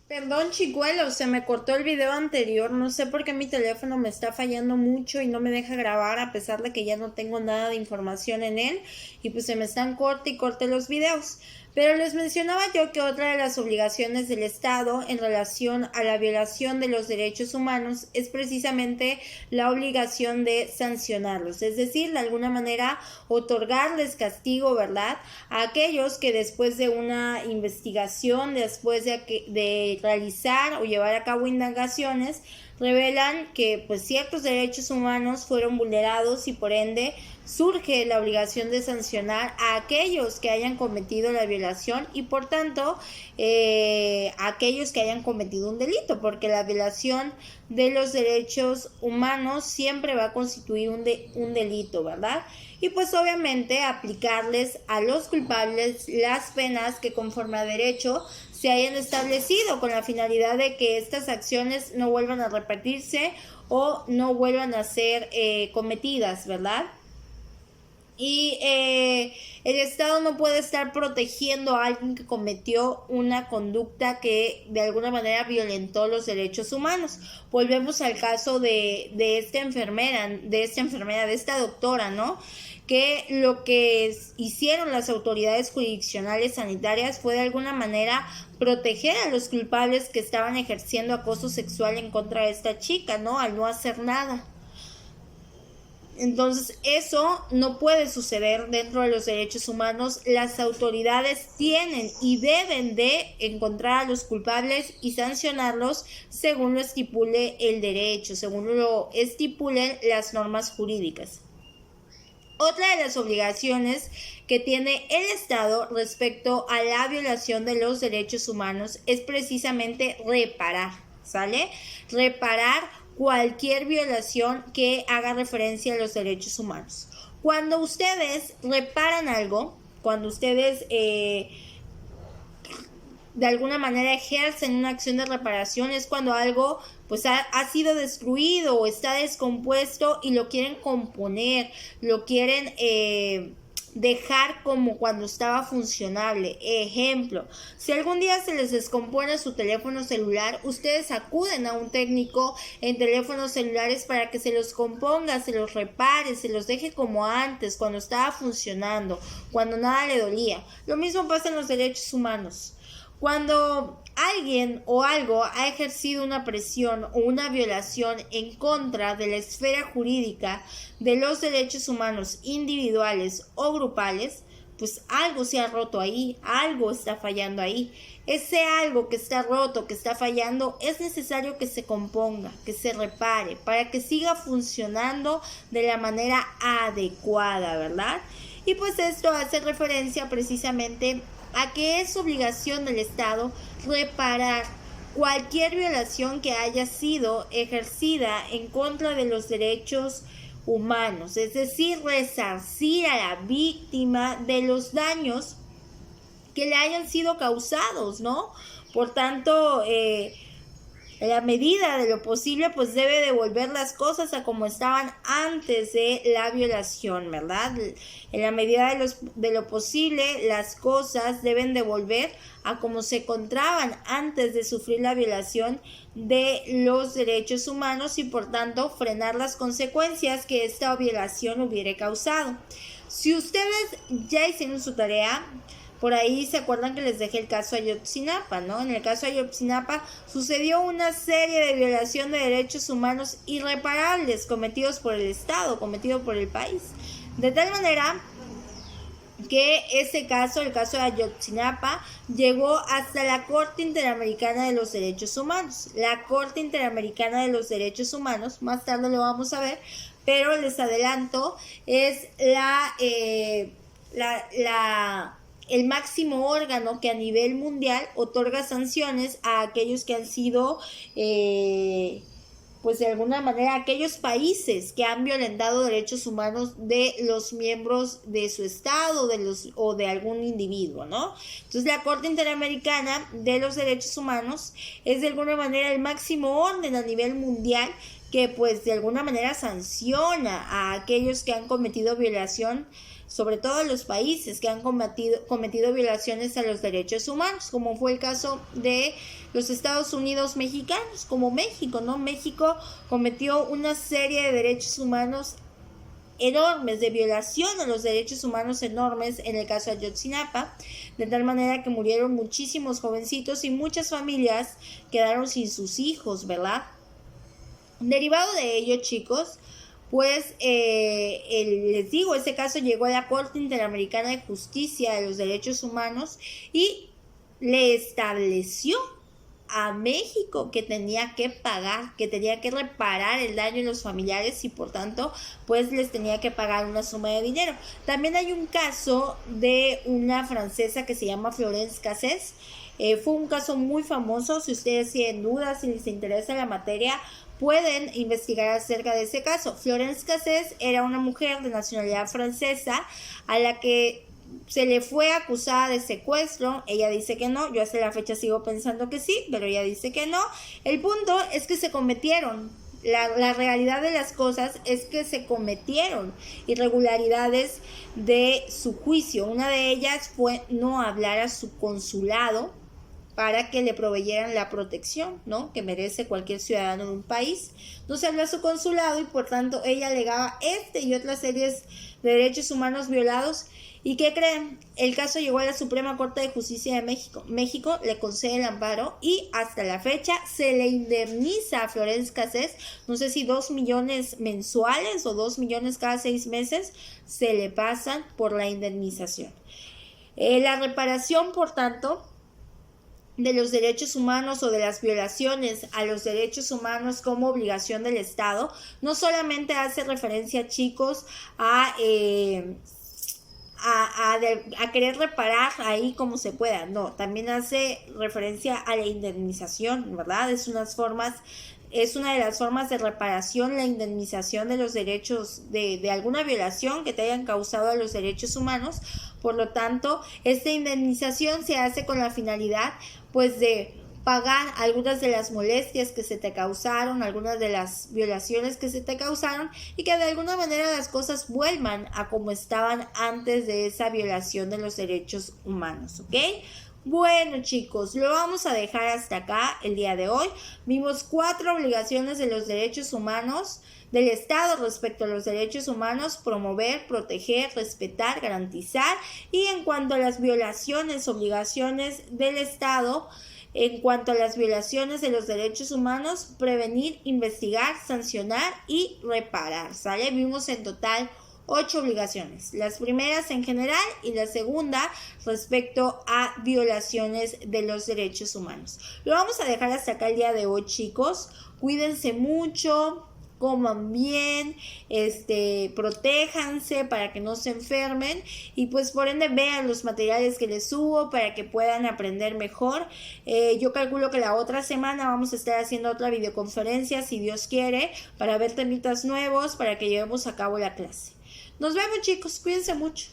Perdón, chicuelo, se me cortó el video anterior. No sé por qué mi teléfono me está fallando mucho y no me deja grabar a pesar de que ya no tengo nada de información en él. Y pues se me están corte y corte los videos. Pero les mencionaba yo que otra de las obligaciones del Estado en relación a la violación de los derechos humanos es precisamente la obligación de sancionarlos. Es decir, de alguna manera otorgarles castigo, ¿verdad? A aquellos que después de una investigación, después de realizar o llevar a cabo indagaciones, revelan que pues ciertos derechos humanos fueron vulnerados y por ende surge la obligación de sancionar a aquellos que hayan cometido la violación y por tanto a aquellos que hayan cometido un delito, porque la violación de los derechos humanos siempre va a constituir un delito, ¿verdad? Y pues obviamente aplicarles a los culpables las penas que conforme a derecho se hayan establecido con la finalidad de que estas acciones no vuelvan a repetirse o no vuelvan a ser cometidas, ¿verdad? Y el Estado no puede estar protegiendo a alguien que cometió una conducta que de alguna manera violentó los derechos humanos. Volvemos al caso de esta enfermera, de esta doctora, ¿no? Que lo que hicieron las autoridades jurisdiccionales sanitarias fue de alguna manera proteger a los culpables que estaban ejerciendo acoso sexual en contra de esta chica, ¿no? Al no hacer nada. Entonces eso no puede suceder dentro de los derechos humanos. Las autoridades tienen y deben de encontrar a los culpables y sancionarlos según lo estipule el derecho, según lo estipulen las normas jurídicas. Otra de las obligaciones que tiene el Estado respecto a la violación de los derechos humanos es precisamente reparar, ¿sale? Reparar cualquier violación que haga referencia a los derechos humanos. Cuando ustedes reparan algo, cuando ustedes de alguna manera ejercen una acción de reparación, es cuando algo pues ha sido destruido o está descompuesto y lo quieren componer, lo quieren dejar como cuando estaba funcionable. Ejemplo, si algún día se les descompone su teléfono celular, ustedes acuden a un técnico en teléfonos celulares para que se los componga, se los repare, se los deje como antes, cuando estaba funcionando, cuando nada le dolía. Lo mismo pasa en los derechos humanos. Cuando alguien o algo ha ejercido una presión o una violación en contra de la esfera jurídica de los derechos humanos individuales o grupales, pues algo se ha roto ahí, algo está fallando ahí. Ese algo que está roto, que está fallando, es necesario que se componga, que se repare, para que siga funcionando de la manera adecuada, ¿verdad? Y pues esto hace referencia precisamente a que es obligación del Estado reparar cualquier violación que haya sido ejercida en contra de los derechos humanos, es decir, resarcir a la víctima de los daños que le hayan sido causados, ¿no? Por tanto, en la medida de lo posible, pues debe devolver las cosas a como estaban antes de la violación, ¿verdad? En la medida de lo posible, las cosas deben devolver a como se encontraban antes de sufrir la violación de los derechos humanos y por tanto frenar las consecuencias que esta violación hubiera causado. Si ustedes ya hicieron su tarea, por ahí se acuerdan que les dejé el caso Ayotzinapa, ¿no? En el caso Ayotzinapa sucedió una serie de violación de derechos humanos irreparables cometidos por el Estado, cometido por el país. De tal manera que ese caso, el caso de Ayotzinapa, llegó hasta la Corte Interamericana de los Derechos Humanos. La Corte Interamericana de los Derechos Humanos, más tarde lo vamos a ver, pero les adelanto, es el máximo órgano que a nivel mundial otorga sanciones a aquellos que han sido, pues de alguna manera, aquellos países que han violentado derechos humanos de los miembros de su estado o de algún individuo, ¿no? Entonces la Corte Interamericana de los Derechos Humanos es de alguna manera el máximo orden a nivel mundial que pues de alguna manera sanciona a aquellos que han cometido violación, sobre todo los países que han cometido violaciones a los derechos humanos, como fue el caso de los Estados Unidos mexicanos, como México, ¿no? México cometió una serie de derechos humanos enormes, de violación a los derechos humanos enormes en el caso de Ayotzinapa, de tal manera que murieron muchísimos jovencitos y muchas familias quedaron sin sus hijos, ¿verdad? Derivado de ello, chicos, pues les digo, este caso llegó a la Corte Interamericana de Justicia de los Derechos Humanos y le estableció a México que tenía que pagar, que tenía que reparar el daño en los familiares y por tanto pues les tenía que pagar una suma de dinero. También hay un caso de una francesa que se llama Florence Cassés. Fue un caso muy famoso. Si ustedes tienen dudas, si les interesa la materia, pueden investigar acerca de ese caso. Florence Cassés era una mujer de nacionalidad francesa a la que se le fue acusada de secuestro. Ella dice que no, yo hasta la fecha sigo pensando que sí, pero ella dice que no. El punto es que se cometieron, la realidad de las cosas es que se cometieron irregularidades de su juicio. Una de ellas fue no hablar a su consulado para que le proveyeran la protección, ¿no?, que merece cualquier ciudadano de un país. No se habló a su consulado y por tanto ella alegaba y otras series de derechos humanos violados. ¿Y qué creen? El caso llegó a la Suprema Corte de Justicia de México. México le concede el amparo y hasta la fecha se le indemniza a Florence Cassés, no sé si 2 millones mensuales o 2 millones cada 6 meses, se le pasan por la indemnización. La reparación, por tanto, de los derechos humanos o de las violaciones a los derechos humanos como obligación del Estado, no solamente hace referencia, chicos, a querer reparar ahí como se pueda, no, también hace referencia a la indemnización, ¿verdad? Es una de las formas de reparación, la indemnización de los derechos, de alguna violación que te hayan causado a los derechos humanos. Por lo tanto, esta indemnización se hace con la finalidad, pues, de pagar algunas de las molestias que se te causaron, algunas de las violaciones que se te causaron y que de alguna manera las cosas vuelvan a como estaban antes de esa violación de los derechos humanos, ¿ok? Bueno, chicos, lo vamos a dejar hasta acá el día de hoy. Vimos 4 obligaciones de los derechos humanos del Estado respecto a los derechos humanos: promover, proteger, respetar, garantizar. Y en cuanto a las violaciones, obligaciones del Estado, en cuanto a las violaciones de los derechos humanos: prevenir, investigar, sancionar y reparar, ¿sale? Vimos en total 8 obligaciones, las primeras en general y la segunda respecto a violaciones de los derechos humanos. Lo vamos a dejar hasta acá el día de hoy, chicos. Cuídense mucho, coman bien, protéjanse para que no se enfermen y pues por ende vean los materiales que les subo para que puedan aprender mejor. Yo calculo que la otra semana vamos a estar haciendo otra videoconferencia, si Dios quiere, para ver temitas nuevos, para que llevemos a cabo la clase. Nos vemos, chicos, cuídense mucho.